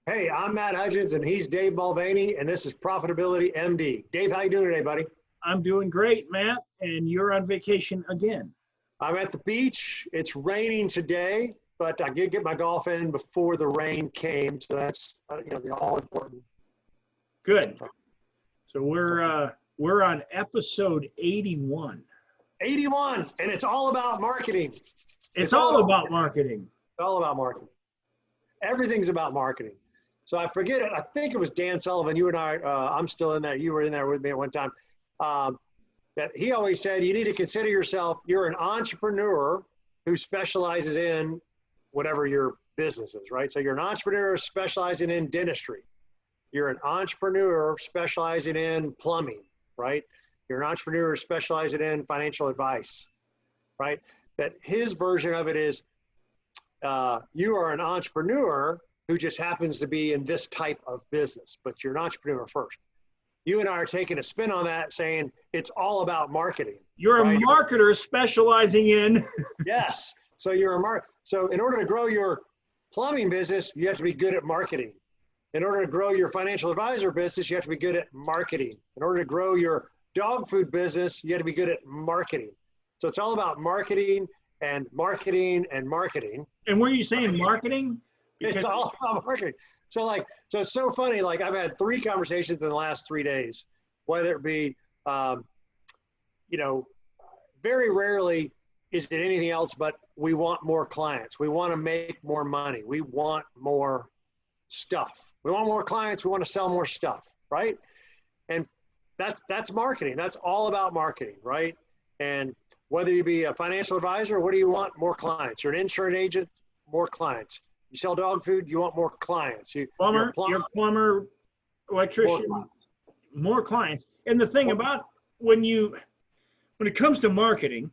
Hey, I'm Matt Hudgens, and he's Dave Mulvaney, and this is Profitability MD. Dave, how you doing today, buddy? I'm doing great, Matt, and you're on vacation again. I'm at the beach. It's raining today, but I did get my golf in before the rain came, so that's the all important. Good. So we're on episode 81. 81, and it's all about marketing. It's all about marketing. It's all about marketing. Everything's about marketing. So I forget it. I think it was Dan Sullivan. You and I, I'm still in there. You were in there with me at one time. That he always said, you need to consider yourself, you're an entrepreneur who specializes in whatever your business is, right? So you're an entrepreneur specializing in dentistry. You're an entrepreneur specializing in plumbing, right? You're an entrepreneur specializing in financial advice, right? That his version of it is, you are an entrepreneur who just happens to be in this type of business, but you're an entrepreneur first. You and I are taking a spin on that, saying it's all about marketing. You're right? a marketer specializing in. Yes. So so in order to grow your plumbing business, you have to be good at marketing. In order to grow your financial advisor business, you have to be good at marketing. In order to grow your dog food business, you have to be good at marketing. So it's all about marketing and marketing and marketing. And were you saying marketing? Because it's all about marketing. So it's so funny. Like I've had 3 conversations in the last 3 days, whether it be, very rarely is it anything else, but we want more clients. We want to make more money. We want more stuff. We want more clients. We want to sell more stuff, right? And that's marketing. That's all about marketing, right? And whether you be a financial advisor, what do you want? More clients. You're an insurance agent, more clients. You sell dog food, you want more clients. You're a plumber, electrician, more clients. And the thing about when it comes to marketing,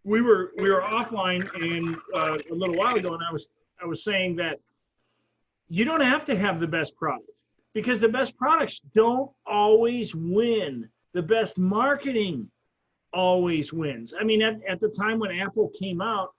we were offline and a little while ago, and I was saying that you don't have to have the best product because the best products don't always win. The best marketing always wins. I mean, at the time when Apple came out,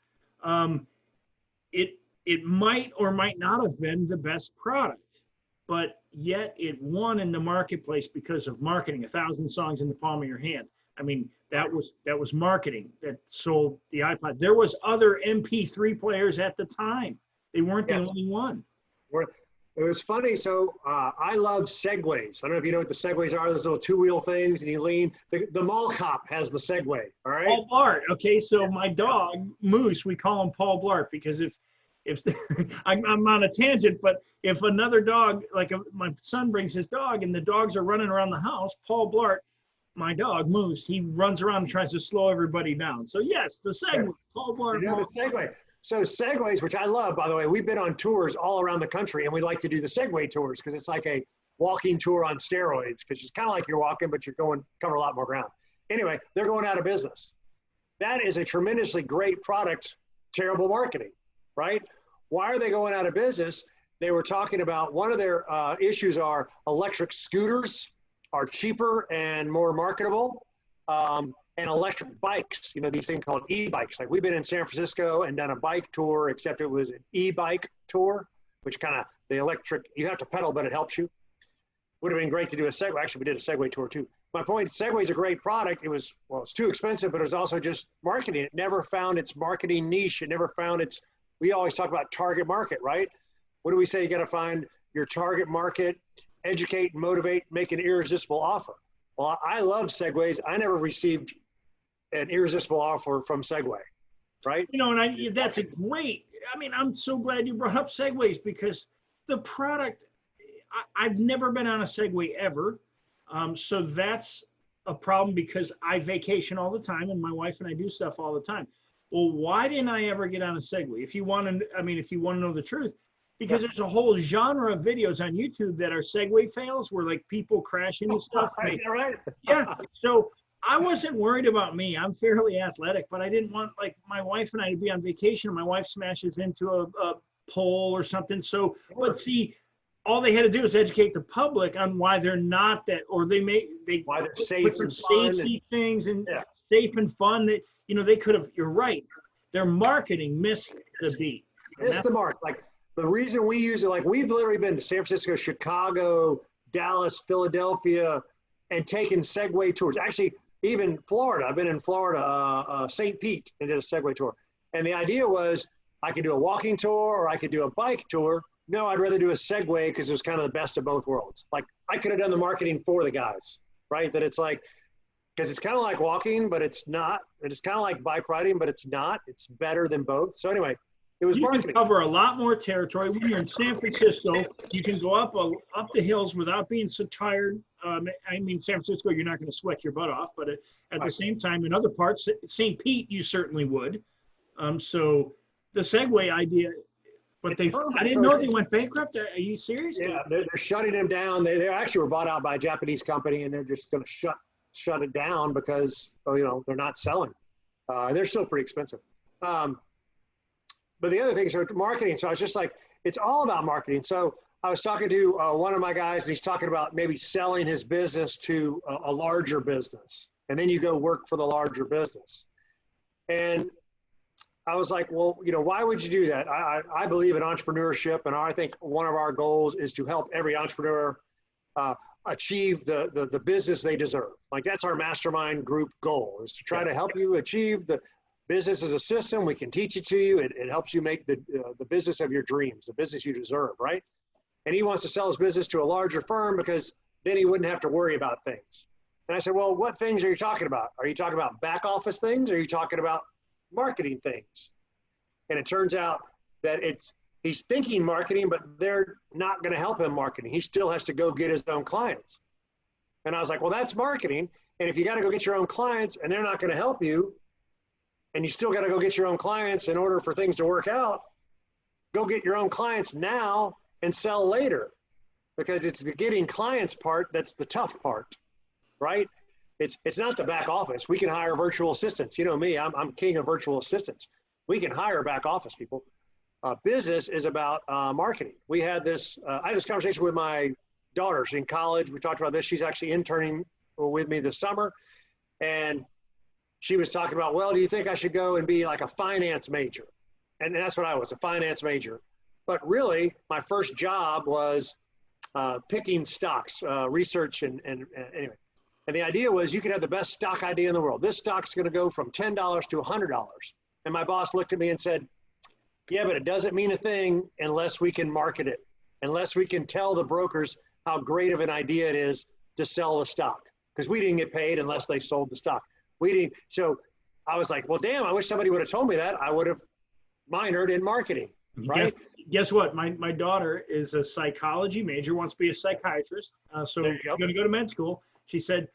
it might or might not have been the best product, but yet it won in the marketplace because of marketing. 1,000 songs in the palm of your hand. I mean, that was marketing that sold the iPod. There was other MP3 players at the time. They weren't the only one. It was funny. So I love Segways. I don't know if you know what the Segways are. Those little 2-wheel things, and you lean. The mall cop has the Segway. All right. Paul Blart. Okay, so my dog Moose, we call him Paul Blart because if I'm on a tangent, but if another dog, my son brings his dog and the dogs are running around the house, Paul Blart, my dog Moose, he runs around and tries to slow everybody down. So yes, the Segway, Paul Blart. The Segway. So Segways, which I love, by the way, we've been on tours all around the country, and we like to do the Segway tours because it's like a walking tour on steroids, because it's kind of like you're walking, but you're cover a lot more ground. Anyway, they're going out of business. That is a tremendously great product, terrible marketing, right? Why are they going out of business? They were talking about one of their issues are electric scooters are cheaper and more marketable. And electric bikes, these things called e-bikes. Like we've been in San Francisco and done a bike tour, except it was an e-bike tour, which kind of the electric, you have to pedal, but it helps you. Would have been great to do a Segway. Actually, we did a Segway tour too. My point, Segway is a great product. It's too expensive, but it was also just marketing. It never found its marketing niche. It never found we always talk about target market, right? What do we say? You got to find your target market, educate, motivate, make an irresistible offer. Well, I love Segways. I never received an irresistible offer from Segway, right? That's a great, I'm so glad you brought up Segways because the product, I've never been on a Segway ever. So that's a problem because I vacation all the time and my wife and I do stuff all the time. Well, why didn't I ever get on a Segway? If you want to know the truth, because there's a whole genre of videos on YouTube that are Segway fails where people crash into stuff. Is that right? Yeah. So I wasn't worried about me. I'm fairly athletic, but I didn't want my wife and I to be on vacation. And my wife smashes into a pole or something. So, but see, all they had to do is educate the public on why they're not that, or why they're safe and safety things and safe and fun. That they could have. You're right. Their marketing missed the beat. Missed the mark. the reason we use it, like we've literally been to San Francisco, Chicago, Dallas, Philadelphia, and taken Segway tours. Actually, even Florida. I've been in Florida, St. Pete, and did a Segway tour. And the idea was I could do a walking tour or I could do a bike tour. No, I'd rather do a Segway because it was kind of the best of both worlds. Like I could have done the marketing for the guys, right? That it's like, because it's kind of like walking, but it's not. It's kind of like bike riding, but it's not. It's better than both. So anyway, it was You can marketing. cover a lot more territory. When you're in San Francisco, you can go up the hills without being so tired. I mean, San Francisco, you're not going to sweat your butt off, but at the same time, in other parts, St. Pete, you certainly would. So the Segway idea, but I didn't know they went bankrupt. Are you serious? Yeah, they're shutting them down. They actually were bought out by a Japanese company, and they're just going to shut it down because, you know, they're not selling. They're still pretty expensive. But the other things are marketing. So I was just like, it's all about marketing. So I was talking to one of my guys, and he's talking about maybe selling his business to a larger business. And then you go work for the larger business. And I was like, well, you know, why would you do that? I believe in entrepreneurship. And I think one of our goals is to help every entrepreneur achieve the business they deserve. Like that's our mastermind group goal, is to try to help you achieve the business as a system. We can teach it to you. It helps you make the business of your dreams, the business you deserve, right? And he wants to sell his business to a larger firm because then he wouldn't have to worry about things. And I said, well, what things are you talking about? Are you talking about back office things? Or are you talking about marketing things? And it turns out that he's thinking marketing, but they're not going to help him marketing. He still has to go get his own clients. And I was like, well, that's marketing. And if you got to go get your own clients and they're not going to help you, and you still got to go get your own clients in order for things to work out, go get your own clients now and sell later, because it's the getting clients part that's the tough part, right? It's not the back office. We can hire virtual assistants. You know me, I'm king of virtual assistants. We can hire back office people. Business is about marketing. I had this conversation with my daughter. She's in college. We talked about this. She's actually interning with me this summer. And she was talking about, well, do you think I should go and be like a finance major? And that's what I was, a finance major. But really, my first job was picking stocks, research, and anyway. And the idea was you could have the best stock idea in the world. This stock's going to go from $10 to $100. And my boss looked at me and said, yeah, but it doesn't mean a thing unless we can market it, unless we can tell the brokers how great of an idea it is to sell the stock, because we didn't get paid unless they sold the stock. We didn't. So I was like, well, damn, I wish somebody would have told me that. I would have minored in marketing, right? Guess what? My daughter is a psychology major, wants to be a psychiatrist. So she's going to go to med school. She said,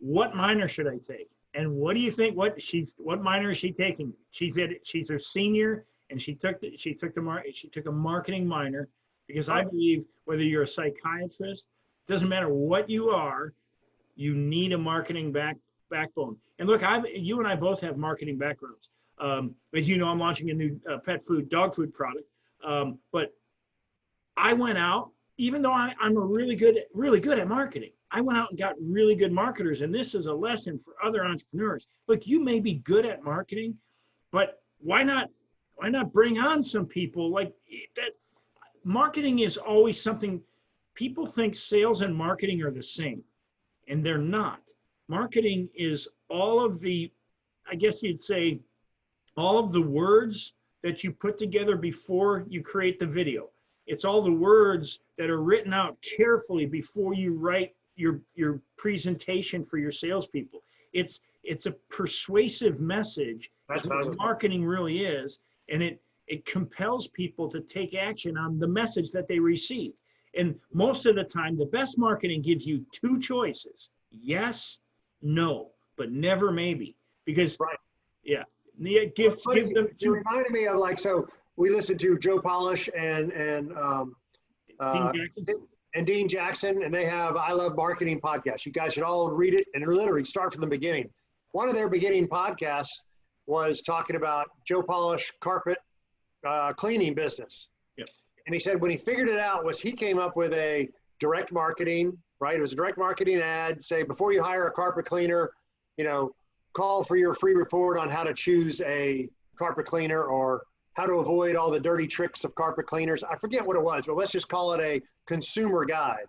what minor should I take? And what do you think? What minor is she taking? She said she's a senior, and she took a marketing minor, because I believe whether you're a psychiatrist, doesn't matter what you are, you need a marketing backbone. And look, you and I both have marketing backgrounds. As you know, I'm launching a new dog food product. But I went out, even though I'm really good at marketing, I went out and got really good marketers. And this is a lesson for other entrepreneurs. Look, you may be good at marketing, but why not bring on some people like that? Marketing is always something, people think sales and marketing are the same, and they're not. Marketing is all of the, I guess you'd say, all of the words that you put together before you create the video. It's all the words that are written out carefully before you write your presentation for your salespeople. It's a persuasive message. That's what marketing really is, and it compels people to take action on the message that they receive. And most of the time, the best marketing gives you two choices: yes, no, but never maybe. Because yeah, give them two. It reminded me of, like, so we listened to Joe Polish and Dean Jackson, and they have I Love Marketing podcast. You guys should all read it and literally start from the beginning. One of their beginning podcasts was talking about Joe Polish carpet cleaning business. Yep. And he said when he figured it out was he came up with a direct marketing, right? It was a direct marketing ad, say, before you hire a carpet cleaner, call for your free report on how to choose a carpet cleaner, or how to avoid all the dirty tricks of carpet cleaners. I forget what it was, but let's just call it a consumer guide,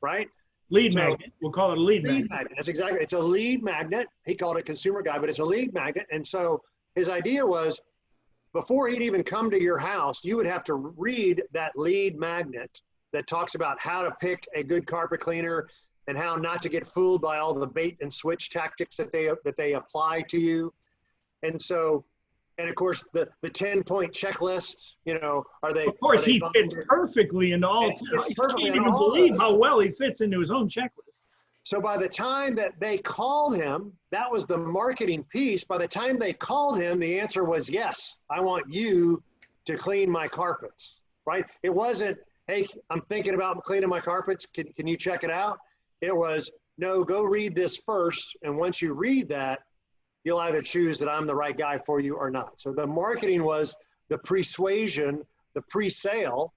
right? Lead magnet. We'll call it a lead magnet. That's exactly. It's a lead magnet. He called it consumer guide, but it's a lead magnet. And so his idea was, before he'd even come to your house, you would have to read that lead magnet that talks about how to pick a good carpet cleaner and how not to get fooled by all the bait and switch tactics that they apply to you. And so, and of course, the 10-point checklist, you know, are they? Of course, he fits perfectly into all. I can't even believe how well he fits into his own checklist. So by the time that they called him, that was the marketing piece. By the time they called him, the answer was, yes, I want you to clean my carpets, right? It wasn't, hey, I'm thinking about cleaning my carpets. Can you check it out? It was, no, go read this first. And once you read that, you'll either choose that I'm the right guy for you or not. So the marketing was the persuasion, the pre-sale,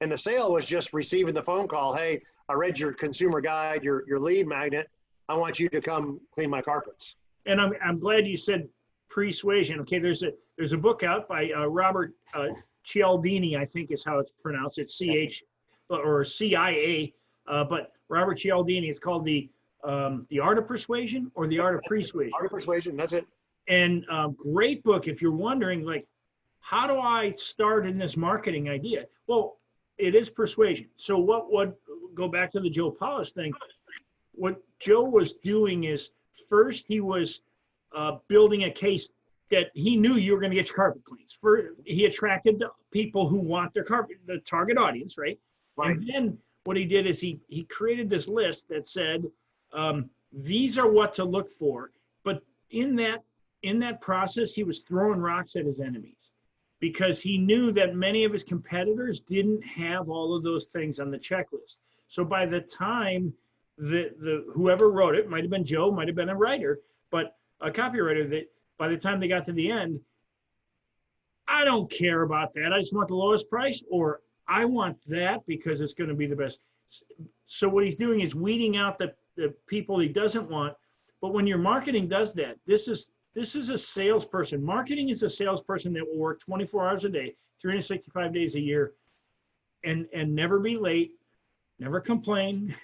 and the sale was just receiving the phone call. Hey, I read your consumer guide, your lead magnet. I want you to come clean my carpets. And I'm glad you said persuasion. Okay, there's a book out by Robert Cialdini, I think is how it's pronounced. It's CH or CIA, but Robert Cialdini. It's called the Art of Persuasion or the Art of Persuasion. Art of Persuasion. That's it. And great book if you're wondering, like, how do I start in this marketing idea? Well, it is persuasion. So what go back to the Joe Polish thing. What Joe was doing is, first he was building a case that he knew you were going to get your carpet cleans. He attracted the people who want their carpet, the target audience, right? And then what he did is he created this list that said, these are what to look for. But in that process, he was throwing rocks at his enemies, because he knew that many of his competitors didn't have all of those things on the checklist. So by the time the whoever wrote it, might have been Joe, might have been a writer, but a copywriter, that by the time they got to the end, I don't care about that. I just want the lowest price, or I want that because it's going to be the best. So what he's doing is weeding out the people he doesn't want. But when your marketing does that, this is a salesperson. Marketing is a salesperson that will work 24 hours a day, 365 days a year, and never be late, never complain.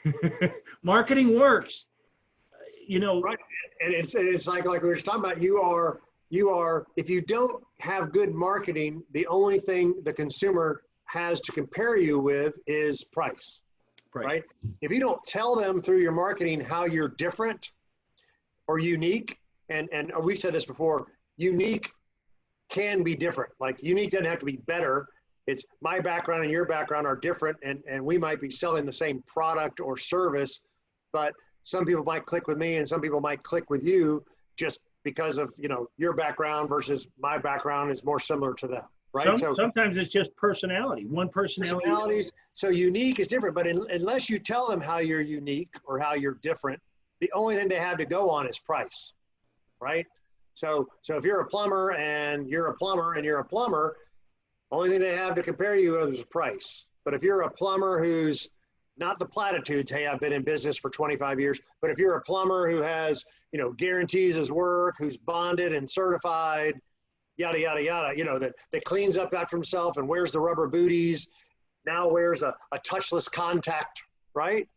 Marketing works, you know. Right, and it's like we were talking about. You are if you don't have good marketing, the only thing the consumer has to compare you with is price. Right? If you don't tell them through your marketing how you're different or unique, and we've said this before, unique can be different. Like, unique doesn't have to be better. It's my background and your background are different, and we might be selling the same product or service, but some people might click with me and some people might click with you just because of, you know, your background versus my background is more similar to them. Right? Sometimes it's just personality. One personality. Personalities. So unique is different, but unless you tell them how you're unique or how you're different, the only thing they have to go on is price, right? So if you're a plumber and you're a plumber and you're a plumber, only thing they have to compare you with is price. But if you're a plumber who's not the platitudes, hey, I've been in business for 25 years, but if you're a plumber who has, you know, guarantees his work, who's bonded and certified, yada, yada, yada, you know, that cleans up after himself and wears the rubber booties, now wears a touchless contact, right?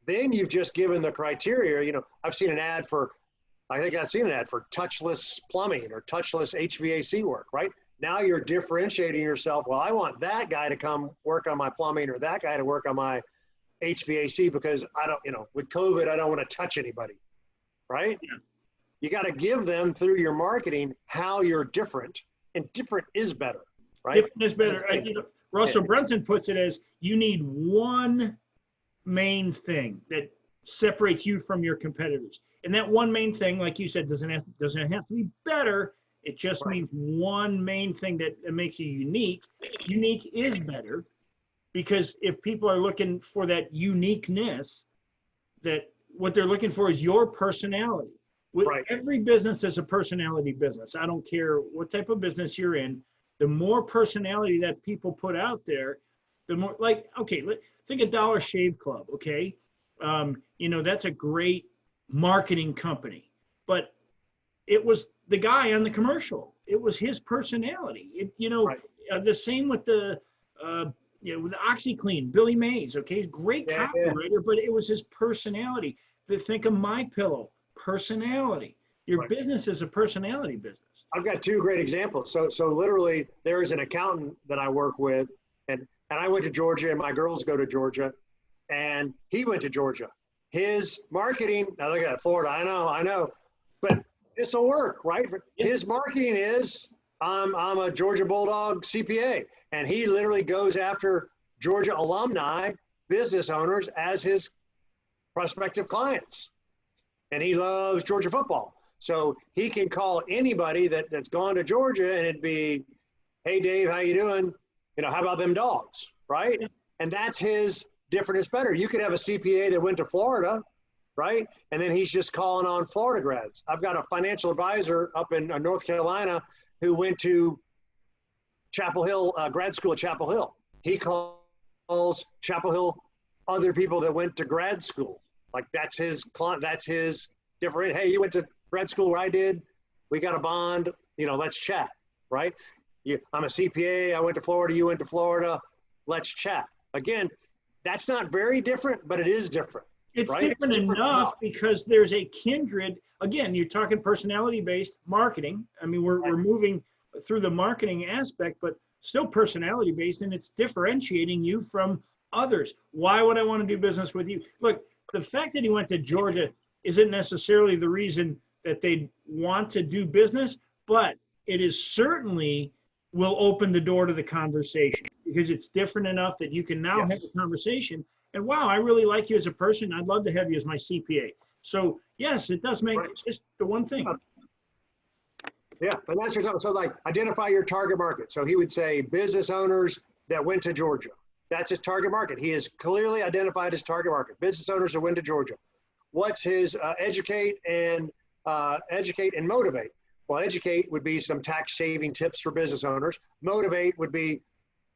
Then you've just given the criteria. You know, I think I've seen an ad for touchless plumbing or touchless HVAC work, right? Now you're differentiating yourself. Well, I want that guy to come work on my plumbing or that guy to work on my HVAC because I don't, you know, with COVID, I don't want to touch anybody, right? Yeah. You got to give them through your marketing how you're different, and different is better, right? Different is better. You know, Russell Brunson puts it as, you need one main thing that separates you from your competitors, and that one main thing, like you said, doesn't have to be better. It just means one main thing that makes you unique. Unique is better, because if people are looking for that uniqueness, that what they're looking for is your personality. Every business is a personality business. I don't care what type of business you're in. The more personality that people put out there, the more, like, okay, think of Dollar Shave Club, okay? You know, that's a great marketing company, but it was the guy on the commercial. his personality. Right. The same with with OxyClean, Billy Mays. Okay, he's a great Yeah, yeah. copywriter, but it was his personality. Think of My Pillow, personality. Your Right. business is a personality business. I've got two great examples. So literally, there is an accountant that I work with, and I went to Georgia, and my girls go to Georgia, and he went to Georgia. His marketing, now look at that, Florida. I know, but this will work, right? Yeah. His marketing is, I'm a Georgia Bulldog CPA, and he literally goes after Georgia alumni, business owners as his prospective clients, and he loves Georgia football. So he can call anybody that's gone to Georgia, and it'd be, hey, Dave, how you doing? How about them dogs, right? Yeah. And that's his different is better. You could have a CPA that went to Florida, right? And then he's just calling on Florida grads. I've got a financial advisor up in North Carolina who went to Chapel Hill, grad school at Chapel Hill. He calls Chapel Hill other people that went to grad school. Like that's his client, that's his different, hey, you went to grad school where I did, we got a bond, let's chat, right? I'm a CPA, I went to Florida, you went to Florida, let's chat. Again, that's not very different, but it is different. It's right? different enough because there's a kindred. Again, you're talking personality-based marketing. I mean, we're moving through the marketing aspect, but still personality-based, and it's differentiating you from others. Why would I want to do business with you? Look, the fact that he went to Georgia isn't necessarily the reason that they want to do business, but it is certainly will open the door to the conversation because it's different enough that you can now have a conversation. And wow, I really like you as a person. I'd love to have you as my CPA. So yes, it does make just the one thing. Yeah, and that's your, so like identify your target market. So he would say business owners that went to Georgia. That's his target market. He has clearly identified his target market. Business owners that went to Georgia. What's his educate and motivate? Well, educate would be some tax saving tips for business owners. Motivate would be,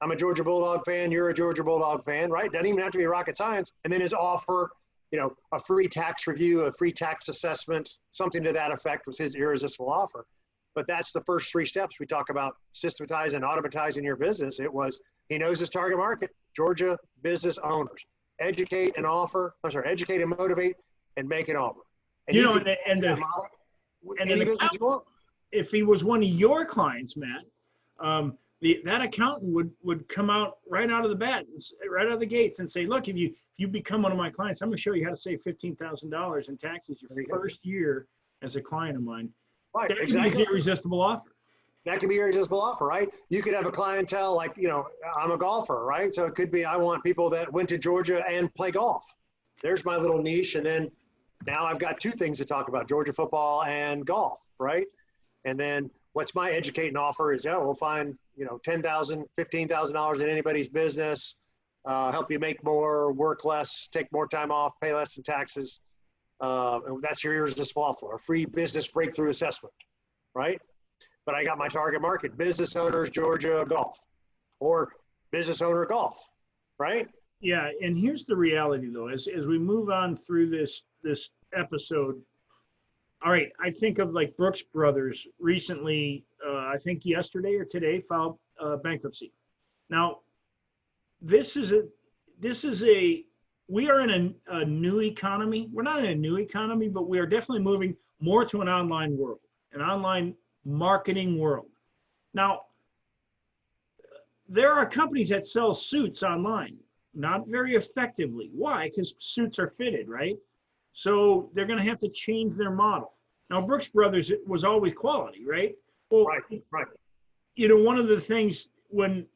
I'm a Georgia Bulldog fan, you're a Georgia Bulldog fan, right? Doesn't even have to be rocket science. And then his offer, a free tax review, a free tax assessment, something to that effect was his irresistible offer. But that's the first three steps. We talk about systematizing and automatizing your business. It was, he knows his target market, Georgia business owners. Educate and motivate and make an offer. And if he was one of your clients, Matt, that accountant would come out right out of the bat, right out of the gates, and say, "Look, if you become one of my clients, I'm going to show you how to save $15,000 in taxes your first year as a client of mine." Right, that exactly. Can be an irresistible offer. That can be your irresistible offer, right? You could have a clientele like, I'm a golfer, right? So it could be, I want people that went to Georgia and play golf. There's my little niche, and then now I've got two things to talk about: Georgia football and golf, right? And then what's my educating offer is, we'll find, $10,000, $15,000 in anybody's business, help you make more, work less, take more time off, pay less in taxes. And that's your irresistible offer, a free business breakthrough assessment, right? But I got my target market, business owners, Georgia, golf, or business owner golf, right? Yeah, and here's the reality though, as we move on through this episode. All right, I think of like Brooks Brothers recently, I think yesterday or today filed bankruptcy. Now, we are in a new economy. We're not in a new economy, but we are definitely moving more to an online world, an online marketing world. Now, there are companies that sell suits online, not very effectively. Why? Because suits are fitted, right? So they're going to have to change their model. Now, Brooks Brothers was always quality, right? Well, right. One of the things when,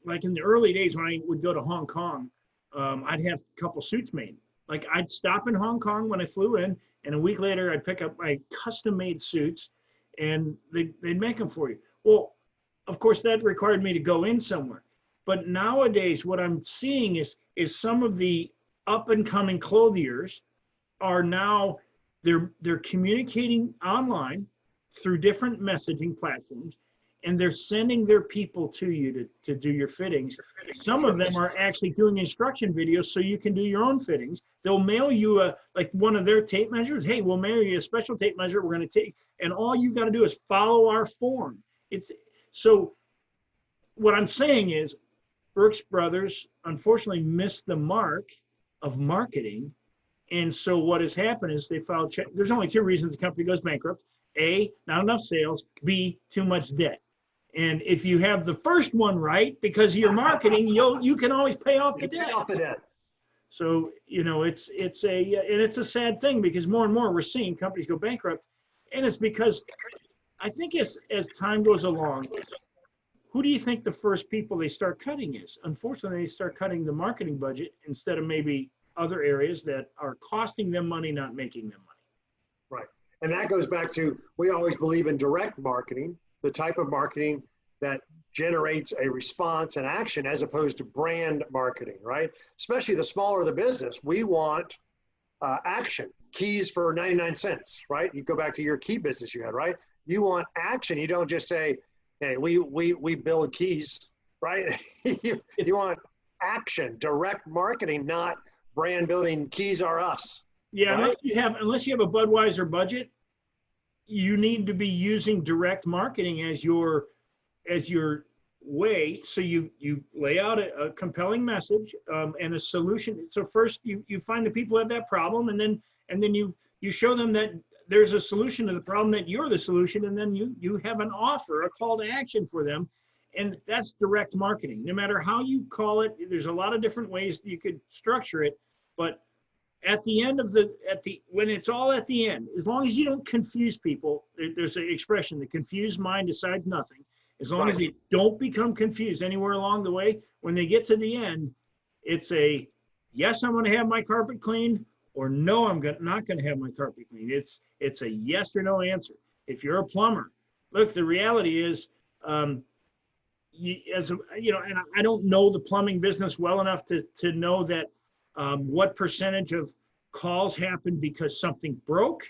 like in the early days when I would go to Hong Kong, I'd have a couple suits made. Like I'd stop in Hong Kong when I flew in, and a week later I'd pick up my custom-made suits, and they'd make them for you. Well, of course, that required me to go in somewhere. But nowadays, what I'm seeing is some of the up-and-coming clothiers are now they're communicating online through different messaging platforms, and they're sending their people to you to do your fittings. Some of them are actually doing instruction videos so you can do your own fittings. They'll mail you like one of their tape measures. Hey, we'll mail you a special tape measure we're going to take, and all you got to do is follow our form. It's so what I'm saying is Brooks Brothers unfortunately missed the mark of marketing. And so what has happened is they filed check. There's only two reasons the company goes bankrupt. A, not enough sales. B, too much debt. And if you have the first one right, because of your marketing, you can always pay off the debt. Pay off the debt. So, you know, it's a sad thing because more and more we're seeing companies go bankrupt. And it's because I think as time goes along, who do you think the first people they start cutting is? Unfortunately, they start cutting the marketing budget instead of maybe other areas that are costing them money, not making them money. Right. And that goes back to, we always believe in direct marketing, the type of marketing that generates a response and action as opposed to brand marketing, right? Especially the smaller the business, we want action. Keys for 99 cents, right? You go back to your key business you had, right? You want action. You don't just say, hey, we build keys, right? you want action, direct marketing, not brand building. Keys are us. Yeah, right? unless you have a Budweiser budget, you need to be using direct marketing as your way. So you lay out a compelling message and a solution. So first you find the people who have that problem, and then you show them that there's a solution to the problem, that you're the solution, and then you have an offer, a call to action for them. And that's direct marketing. No matter how you call it, there's a lot of different ways you could structure it, but at the end of when it's all at the end, as long as you don't confuse people, there's an expression, the confused mind decides nothing. As long as they don't become confused anywhere along the way, when they get to the end, it's a, yes, I'm going to have my carpet cleaned, or no, I'm not going to have my carpet cleaned. It's a yes or no answer. If you're a plumber, look, the reality is, and I don't know the plumbing business well enough to know that what percentage of calls happen because something broke,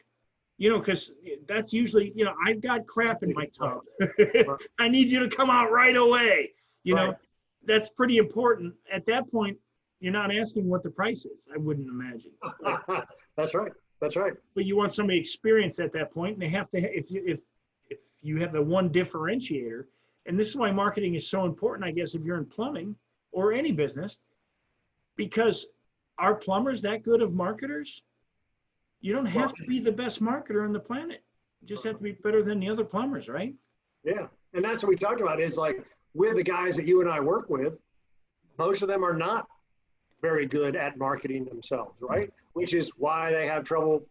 because that's usually, I've got crap in my tub. I need you to come out right away. That's pretty important. At that point, you're not asking what the price is, I wouldn't imagine. That's right. That's right. But you want somebody experienced at that point, and they have to, if you have the one differentiator, and this is why marketing is so important, I guess, if you're in plumbing or any business, because are plumbers that good of marketers? You don't have to be the best marketer on the planet. You just have to be better than the other plumbers, right? Yeah. And that's what we talked about is like with the guys that you and I work with, most of them are not very good at marketing themselves, right? Which is why they have trouble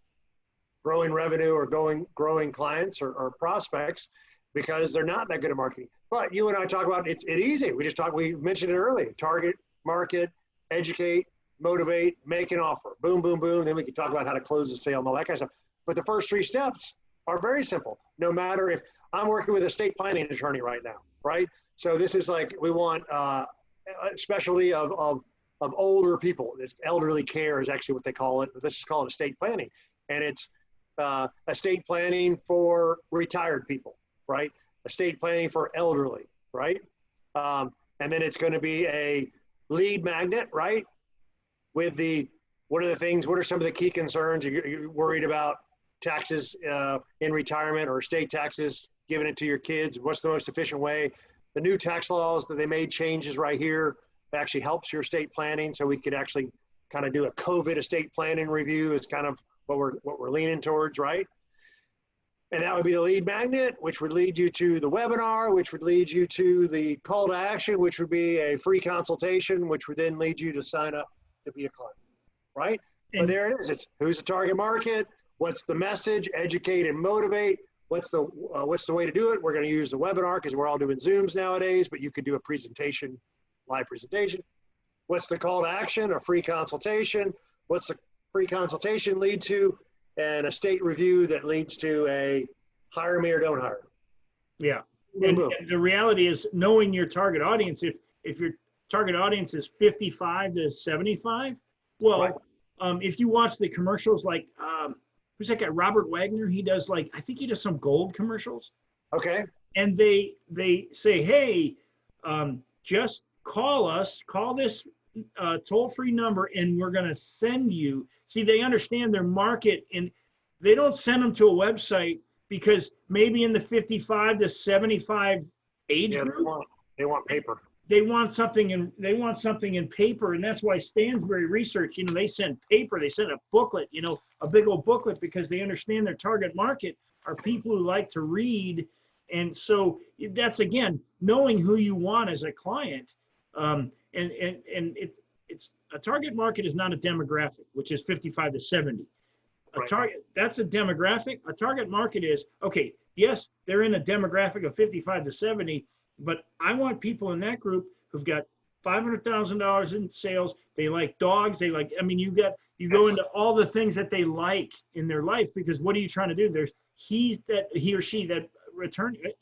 growing revenue or growing clients or prospects, because they're not that good at marketing. But you and I talk about it's easy. We mentioned it earlier. Target, market, educate, motivate, make an offer. Boom, boom, boom. Then we can talk about how to close the sale and all that kind of stuff. But the first three steps are very simple. No matter if I'm working with a estate planning attorney right now, right? So this is like, we want a specialty of older people. It's elderly care is actually what they call it. But let's just call it estate planning. And it's estate planning for retired people, right? Estate planning for elderly, right? And then it's going to be a lead magnet, right? With what are some of the key concerns? You're worried about taxes in retirement or estate taxes, giving it to your kids. What's the most efficient way? The new tax laws that they made changes right here actually helps your estate planning. So we could actually kind of do a COVID estate planning review is kind of what we're leaning towards, right? And that would be the lead magnet, which would lead you to the webinar, which would lead you to the call to action, which would be a free consultation, which would then lead you to sign up to be a client, right? But there it is. It's who's the target market, what's the message, educate and motivate, what's the way to do it. We're going to use the webinar because we're all doing Zooms nowadays, but you could do a presentation, live presentation. What's the call to action? A free consultation. What's the free consultation lead to? And a state review that leads to a hire me or don't hire. Yeah. And the reality is knowing your target audience, if your target audience is 55 to 75, well, right. If you watch the commercials, like who's that guy, Robert Wagner? He does I think he does some gold commercials. Okay. And they say, hey, just call this toll-free number, and we're going to send you. See, they understand their market, and they don't send them to a website because maybe in the 55 to 75 age Yeah, group, they want paper. they want something in paper, and that's why Stansberry Research, they send paper, they send a booklet, a big old booklet, because they understand their target market are people who like to read. And so that's, again, knowing who you want as a client. And it's a target market is not a demographic, which is 55 to 70. A target, that's a demographic. A target market is, okay, yes, they're in a demographic of 55 to 70, but I want people in that group who've got $500,000 in sales. They like dogs. You go into all the things that they like in their life, because what are you trying to do? He or she, that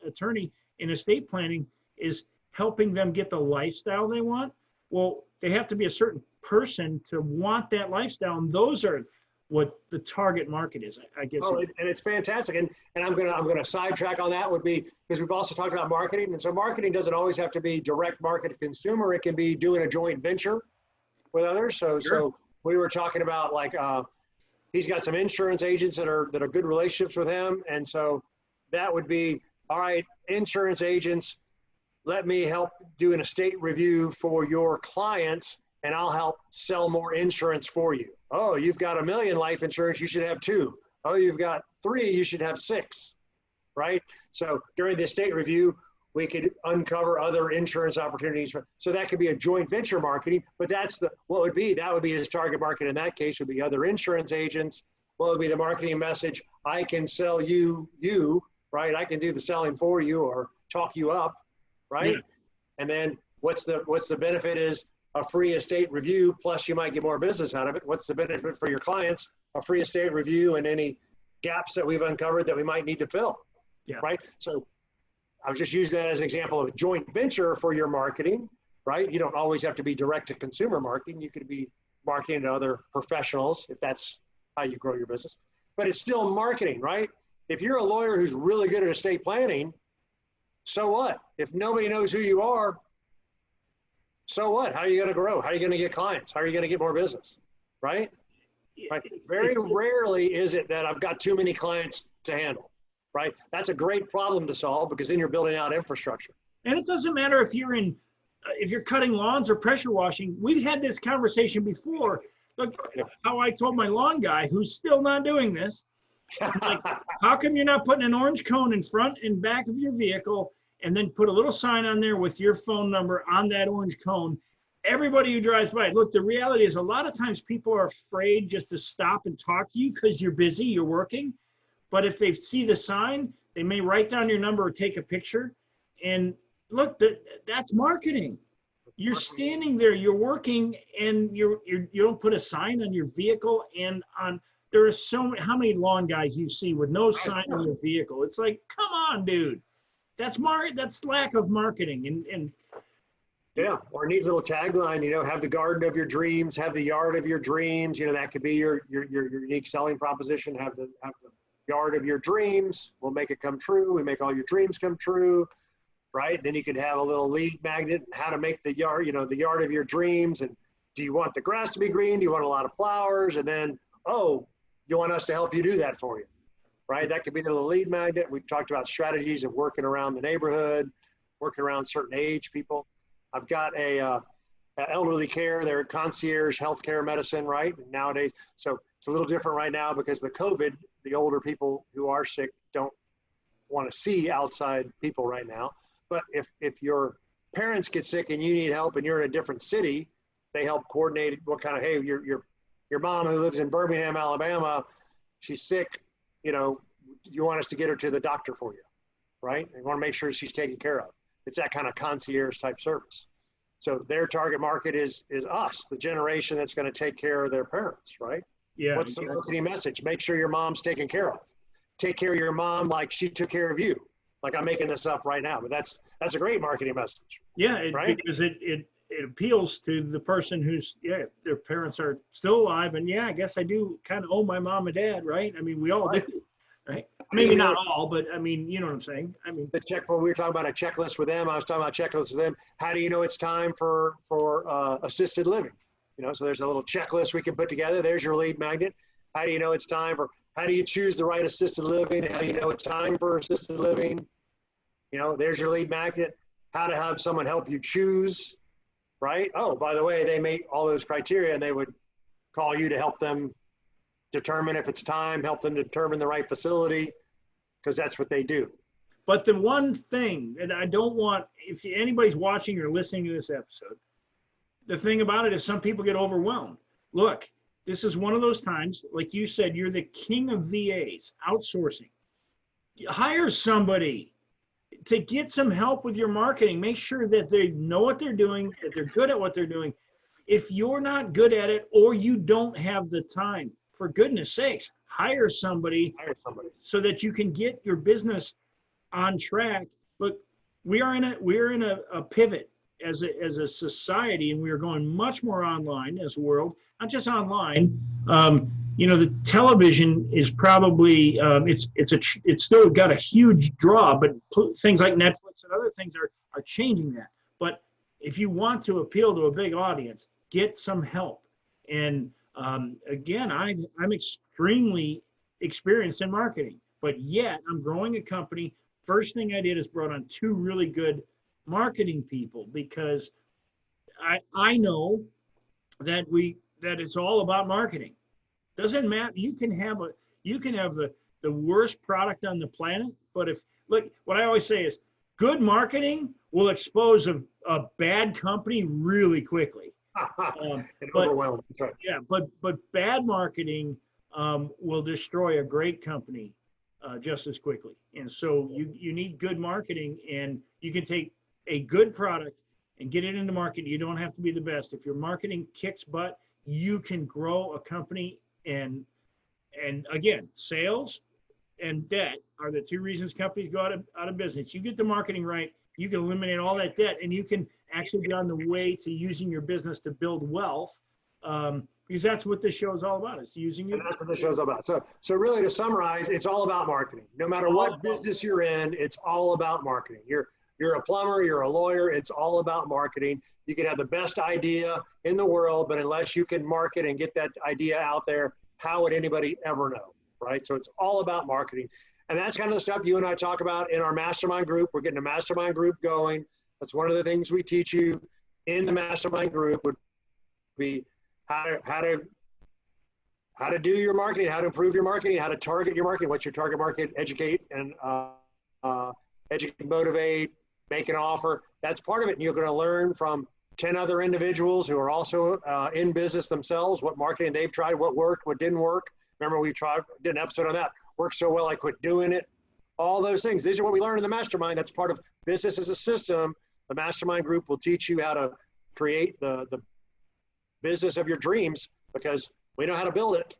attorney in estate planning, is helping them get the lifestyle they want. Well, they have to be a certain person to want that lifestyle, and those are what the target market is, I guess. Oh, and it's fantastic. And I'm gonna sidetrack on that, would be because we've also talked about marketing. And so marketing doesn't always have to be direct market to consumer. It can be doing a joint venture with others. So we were talking about, like, he's got some insurance agents that are good relationships with him. And so that would be, all right, insurance agents, let me help do an estate review for your clients, and I'll help sell more insurance for you. Oh, you've got 1 million life insurance, you should have 2. Oh, you've got 3, you should have 6, right? So during the estate review, we could uncover other insurance opportunities. So that could be a joint venture marketing, but that would be his target market in that case, would be other insurance agents. What would be the marketing message? I can sell you, right? I can do the selling for you or talk you up, right? Yeah. And then what's the benefit is a free estate review, plus you might get more business out of it. What's the benefit for your clients? A free estate review and any gaps that we've uncovered that we might need to fill, right? So I was just using that as an example of a joint venture for your marketing, right? You don't always have to be direct to consumer marketing. You could be marketing to other professionals if that's how you grow your business. But it's still marketing, right? If you're a lawyer who's really good at estate planning, so what? If nobody knows who you are, so what? How are you going to grow? How are you going to get clients? How are you going to get more business, right? Very rarely is it that I've got too many clients to handle, right? That's a great problem to solve, because then you're building out infrastructure. And it doesn't matter if you're cutting lawns or pressure washing. We've had this conversation before. Look, how I told my lawn guy, who's still not doing this, like, how come you're not putting an orange cone in front and back of your vehicle, and then put a little sign on there with your phone number on that orange cone? Everybody who drives by, look, the reality is a lot of times people are afraid just to stop and talk to you because you're busy, you're working. But if they see the sign, they may write down your number or take a picture. And look, that's marketing. You're standing there, you're working, and you don't put a sign on your vehicle. And there are how many lawn guys you see with no sign on their vehicle? It's like, come on, dude. That's lack of marketing. And yeah, or a neat little tagline, have the garden of your dreams, have the yard of your dreams. That could be your unique selling proposition. Have the yard of your dreams. We'll make it come true. We make all your dreams come true, right? Then you could have a little lead magnet, how to make the yard, the yard of your dreams. And do you want the grass to be green? Do you want a lot of flowers? And then, you want us to help you do that for you, right? That could be the little lead magnet. We've talked about strategies of working around the neighborhood, working around certain age people. I've got a elderly care, they're concierge healthcare medicine, right? And nowadays, so it's a little different right now because of the COVID. The older people who are sick don't want to see outside people right now. But if your parents get sick and you need help and you're in a different city, they help coordinate what kind of, hey, your mom who lives in Birmingham, Alabama, she's sick, you want us to get her to the doctor for you, right? You want to make sure she's taken care of. It's that kind of concierge type service. So their target market is us, the generation that's going to take care of their parents, right? Yeah. What's the marketing message? Make sure your mom's taken care of. Take care of your mom like she took care of you. Like, I'm making this up right now, but that's a great marketing message. Yeah, right? Because it appeals to the person who's, their parents are still alive. And I guess I do kind of owe my mom and dad, right? I mean, we all do, right? Maybe not all, but I mean, you know what I'm saying? I mean, when we were talking about a checklist with them, I was talking about checklists with them. How do you know it's time for assisted living? So there's a little checklist we can put together. There's your lead magnet. How do you know it's time for How do you choose the right assisted living? How do you know it's time for assisted living? You know, there's your lead magnet. How to have someone help you choose, right? Oh, by the way, they meet all those criteria and they would call you to help them determine if it's time, help them determine the right facility, because that's what they do. But the one thing that I don't want, if anybody's watching or listening to this episode, the thing about it is some people get overwhelmed. Look, this is one of those times, like you said, you're the king of VAs, outsourcing. Hire somebody to get some help with your marketing. Make sure that they know what they're doing, that they're good at what they're doing. If you're not good at it or you don't have the time, for goodness sakes, hire somebody so that you can get your business on track. But we're in a pivot as a society, and we are going much more online as a world, not just online. The television is probably it's still got a huge draw, but things like Netflix and other things are changing that. But if you want to appeal to a big audience, get some help. And again, I'm extremely experienced in marketing, but yet I'm growing a company. First thing I did is brought on 2 really good marketing people, because I know that it's all about marketing. Doesn't matter. You can have the worst product on the planet, but what I always say is good marketing will expose a bad company really quickly. Overwhelmed. That's right. Yeah, but bad marketing will destroy a great company just as quickly. And so you need good marketing, and you can take a good product and get it into market. You don't have to be the best. If your marketing kicks butt, you can grow a company. And again, sales and debt are the 2 reasons companies go out of business. You get the marketing right, you can eliminate all that debt, and you can actually be on the way to using your business to build wealth, because that's what this show is all about. It's using your. And that's what the show's about. So really, to summarize, it's all about marketing. No matter what business you're in, it's all about marketing. You're a plumber, you're a lawyer, it's all about marketing. You can have the best idea in the world, but unless you can market and get that idea out there, how would anybody ever know, right? So it's all about marketing. And that's kind of the stuff you and I talk about in our mastermind group. We're getting a mastermind group going. That's one of the things we teach you in the mastermind group would be how to do your marketing, how to improve your marketing, how to target your marketing, what's your target market, educate and motivate, make an offer. That's part of it. And you're going to learn from 10 other individuals who are also in business themselves, what marketing they've tried, what worked, what didn't work. Remember, did an episode on that. Worked so well, I quit doing it. All those things. These are what we learn in the mastermind. That's part of business as a system. The mastermind group will teach you how to create the business of your dreams, because we know how to build it.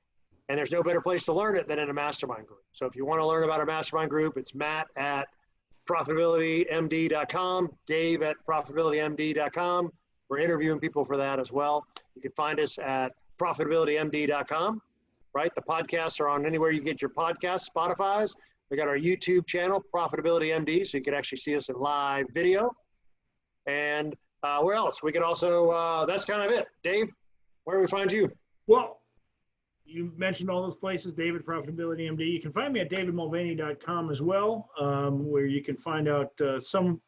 And there's no better place to learn it than in a mastermind group. So if you want to learn about our mastermind group, it's Matt at profitabilitymd.com, Dave at profitabilitymd.com. We're interviewing people for that as well. You can find us at profitabilitymd.com, right? The podcasts are on anywhere you get your podcasts, Spotify's. We got our YouTube channel, Profitability MD, so you can actually see us in live video. And where else? We could also, that's kind of it. Dave, where do we find you? Well, you mentioned all those places, David Profitability MD. You can find me at davidmulvaney.com as well, where you can find out some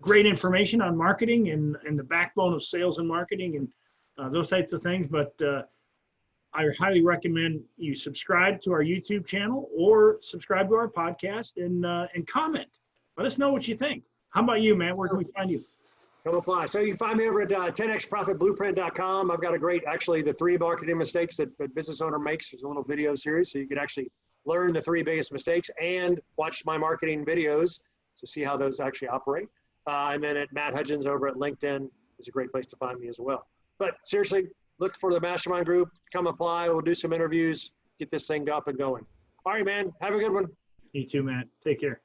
great information on marketing and the backbone of sales and marketing and those types of things. But I highly recommend you subscribe to our YouTube channel or subscribe to our podcast and comment. Let us know what you think. How about you, man? Where can we find you? Come apply. So you can find me over at 10xprofitblueprint.com. I've got the 3 marketing mistakes that a business owner makes. There's a little video series, so you can actually learn the 3 biggest mistakes and watch my marketing videos to see how those actually operate. And then at Matt Hudgens over at LinkedIn is a great place to find me as well. But seriously, look for the mastermind group. Come apply. We'll do some interviews, get this thing up and going. All right, man. Have a good one. You too, Matt. Take care.